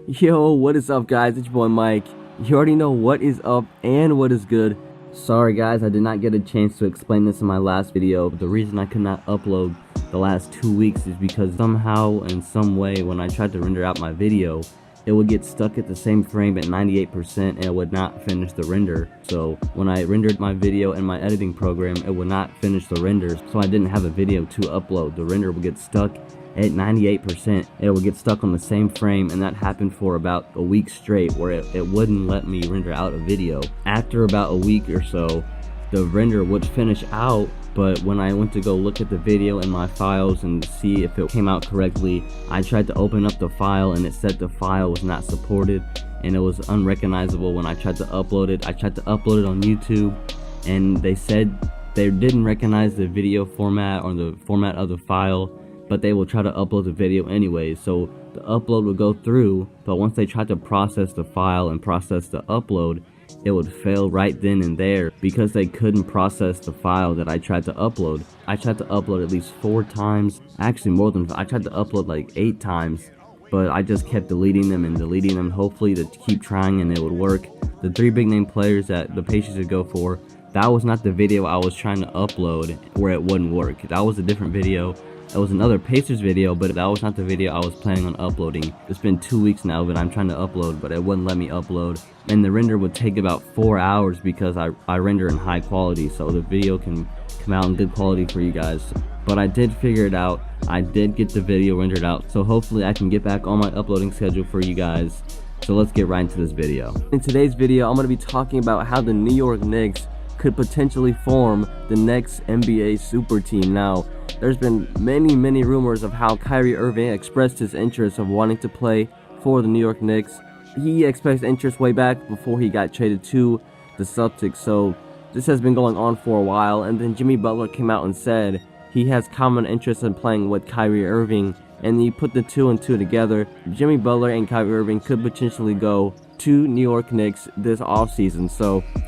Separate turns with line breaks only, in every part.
Yo, what is up, guys? It's your boy Mike. You already know what is up and what is good. Sorry guys, I did not get a chance to explain this in my last video. The reason I could not upload the last 2 weeks is because somehow in some way when I tried to render out my video, it would get stuck at the same frame at 98% and it would not finish the render. So when I rendered my video in my editing program, it would not finish the render, so I didn't have a video to upload. The render would get stuck at 98%. It would get stuck on the same frame, and that happened for about a week straight where it wouldn't let me render out a video. After about a week or so, the render would finish out, but when I went to go look at the video in my files and see if it came out correctly, I tried to open up the file and it said the file was not supported and it was unrecognizable when I tried to upload it. I tried to upload it on YouTube and they said they didn't recognize the video format or the format of the file, but they will try to upload the video anyway. So the upload would go through, but once they tried to process the file and process the upload, it would fail right then and there because they couldn't process the file that I tried to upload. I tried to upload at least 4 times, actually more than, I tried to upload like 8 times, but I just kept deleting them, hopefully to keep trying and it would work. The 3 big name players that the pages would go for, that was not the video I was trying to upload where it wouldn't work. That was a different video. It was another Pacers video, but that was not the video I was planning on uploading. It's been 2 weeks now that I'm trying to upload, but it wouldn't let me upload. And the render would take about 4 hours because I render in high quality, so the video can come out in good quality for you guys. But I did figure it out. I did get the video rendered out, so hopefully I can get back on my uploading schedule for you guys. So let's get right into this video. In today's video, I'm going to be talking about how the New York Knicks could potentially form the next NBA super team. Now, there's been many rumors of how Kyrie Irving expressed his interest of wanting to play for the New York Knicks. He expressed interest way back before he got traded to the Celtics, so this has been going on for a while. And then Jimmy Butler came out and said he has common interest in playing with Kyrie Irving, and you put the 2 and 2 together. Jimmy Butler and Kyrie Irving could potentially go to New York Knicks this offseason,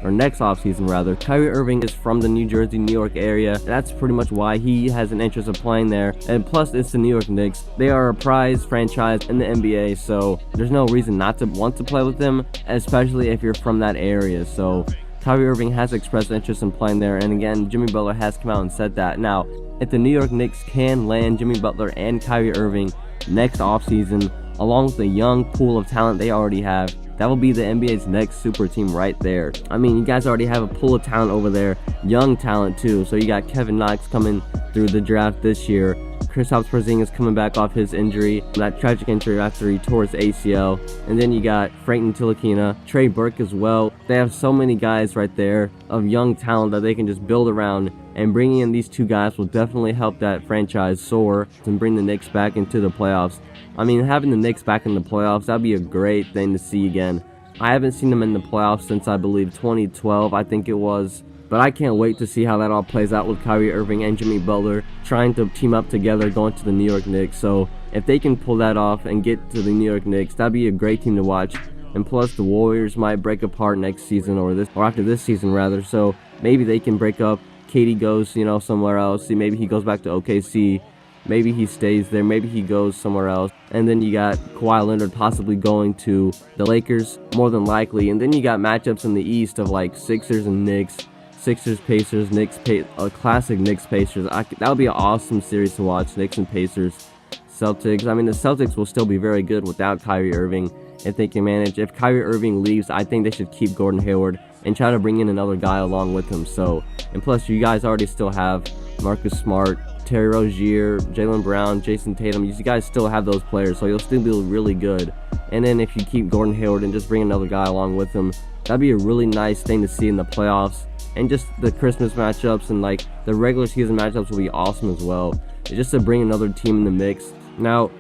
or next offseason rather. Kyrie Irving is from the New Jersey, New York area. That's pretty much why he has an interest in playing there. And plus, it's the New York Knicks. They are a prize franchise in the NBA, so there's no reason not to want to play with them, especially if you're from that area. So Kyrie Irving has expressed interest in playing there, and again, Jimmy Butler has come out and said that. Now, if the New York Knicks can land Jimmy Butler and Kyrie Irving next offseason, along with the young pool of talent they already have, that will be the NBA's next super team right there. I mean, you guys already have a pool of talent over there, young talent too. So you got KNICKS coming through the draft this year. Kristaps Porzingis coming back off his injury, that tragic injury after he tore his ACL. And then you got Frank Ntilikina, Trey Burke as well. They have so many guys right there of young talent that they can just build around, and bringing in these 2 guys will definitely help that franchise soar and bring the Knicks back into the playoffs. I mean, having the Knicks back in the playoffs, that'd be a great thing to see again. I haven't seen them in the playoffs since I believe 2012, I think it was. But I can't wait to see how that all plays out with Kyrie Irving and Jimmy Butler trying to team up together going to the New York Knicks. So if they can pull that off and get to the New York Knicks, that'd be a great team to watch. And plus, the Warriors might break apart next season, or after this season rather. So maybe they can break up. KD goes, somewhere else. See, maybe he goes back to OKC. Maybe he stays there. Maybe he goes somewhere else. And then you got Kawhi Leonard possibly going to the Lakers, more than likely. And then you got matchups in the East of like Sixers and Knicks. Sixers, Pacers, Knicks, a classic Knicks, Pacers. That would be an awesome series to watch, Knicks and Pacers. Celtics. I mean, the Celtics will still be very good without Kyrie Irving if they can manage. If Kyrie Irving leaves, I think they should keep Gordon Hayward and try to bring in another guy along with him. So, and plus, you guys already still have Marcus Smart, Terry Rozier, Jaylen Brown, Jason Tatum. You guys still have those players, so you'll still be really good. And then if you keep Gordon Hayward and just bring another guy along with him, that'd be a really nice thing to see in the playoffs. And just the Christmas matchups and like the regular season matchups will be awesome as well. Just to bring another team in the mix. Now,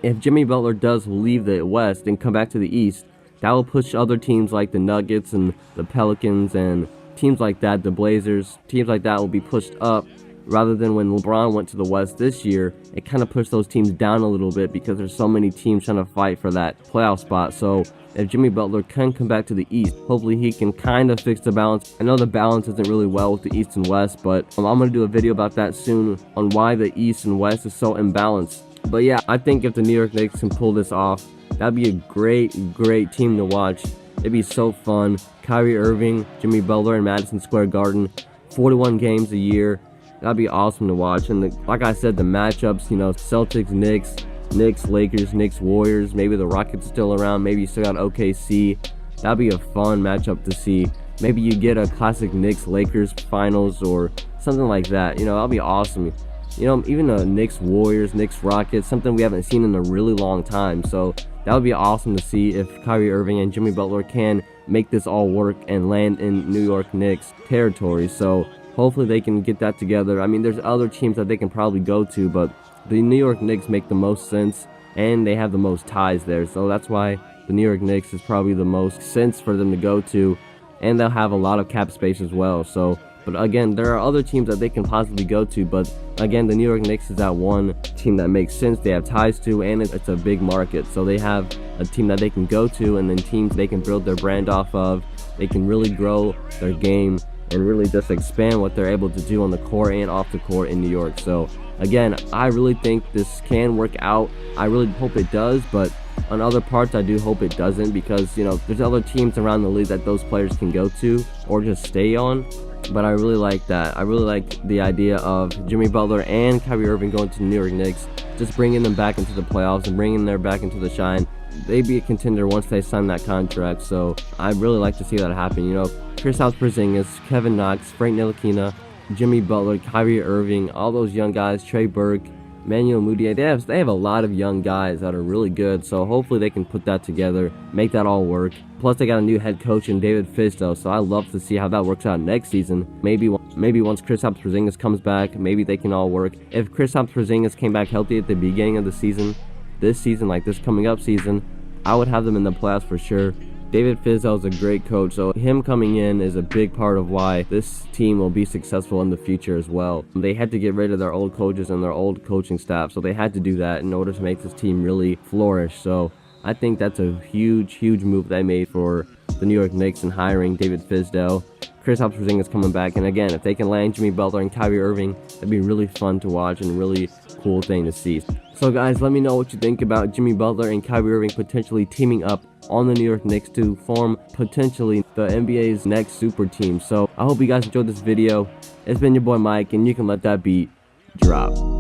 if Jimmy Butler does leave the West and come back to the East, that will push other teams like the Nuggets and the Pelicans and teams like that, the Blazers, teams like that will be pushed up, rather than when LeBron went to the West this year. It kind of pushed those teams down a little bit because there's so many teams trying to fight for that playoff spot. So if Jimmy Butler can come back to the East, hopefully he can kind of fix the balance. I know the balance isn't really well with the East and West, but I'm going to do a video about that soon on why the East and West is so imbalanced. But yeah, I think if the New York Knicks can pull this off, That'd be a great team to watch. It'd be so fun. Kyrie Irving, Jimmy Butler in Madison Square Garden, 41 games a year. That'd be awesome to watch. And like I said, the matchups, you know, Celtics, Knicks, Lakers, Knicks, Warriors. Maybe the Rockets still around. Maybe you still got OKC. That'd be a fun matchup to see. Maybe you get a classic Knicks Lakers finals or something like that. You know, that'll be awesome. You know, even a Knicks Warriors, Knicks Rockets, something we haven't seen in a really long time. So that would be awesome to see if Kyrie Irving and Jimmy Butler can make this all work and land in New York Knicks territory. So hopefully they can get that together. I mean, there's other teams that they can probably go to, but the New York Knicks make the most sense and they have the most ties there. So that's why the New York Knicks is probably the most sense for them to go to, and they'll have a lot of cap space as well. So, but again, there are other teams that they can possibly go to, but again, the New York Knicks is that one team that makes sense, they have ties to, and it's a big market. So they have a team that they can go to, and then teams they can build their brand off of. They can really grow their game and really just expand what they're able to do on the court and off the court in New York. So again, I really think this can work out. I really hope it does, but on other parts I do hope it doesn't, because, you know, there's other teams around the league that those players can go to or just stay on. But I really like that. I really like the idea of Jimmy Butler and Kyrie Irving going to the New York Knicks, just bringing them back into the playoffs and bringing them back into the shine. They'd be a contender once they sign that contract, so I'd really like to see that happen. You know, Kristaps Porzingis, Kevin Knox, Frank Ntilikina, Jimmy Butler, Kyrie Irving, all those young guys, Trey Burke, Manuel Mudiay, they have a lot of young guys that are really good, so hopefully they can put that together, make that all work. Plus they got a new head coach in David Fizdale, so I love to see how that works out next season. Maybe once Kristaps Porzingis comes back, maybe they can all work. If Kristaps Porzingis came back healthy at the beginning of the season, this season, like this coming up season, I would have them in the playoffs for sure. David Fizdale is a great coach, so him coming in is a big part of why this team will be successful in the future as well. They had to get rid of their old coaches and their old coaching staff, so they had to do that in order to make this team really flourish. So I think that's a huge move they made for the New York Knicks in hiring David Fizdale. Kristaps Porzingis coming back, and again, if they can land Jimmy Butler and Kyrie Irving, that'd be really fun to watch and really cool thing to see. So guys, let me know what you think about Jimmy Butler and Kyrie Irving potentially teaming up on the New York Knicks to form potentially the NBA's next super team. So I hope you guys enjoyed this video. It's been your boy Mike, and you can let that beat drop.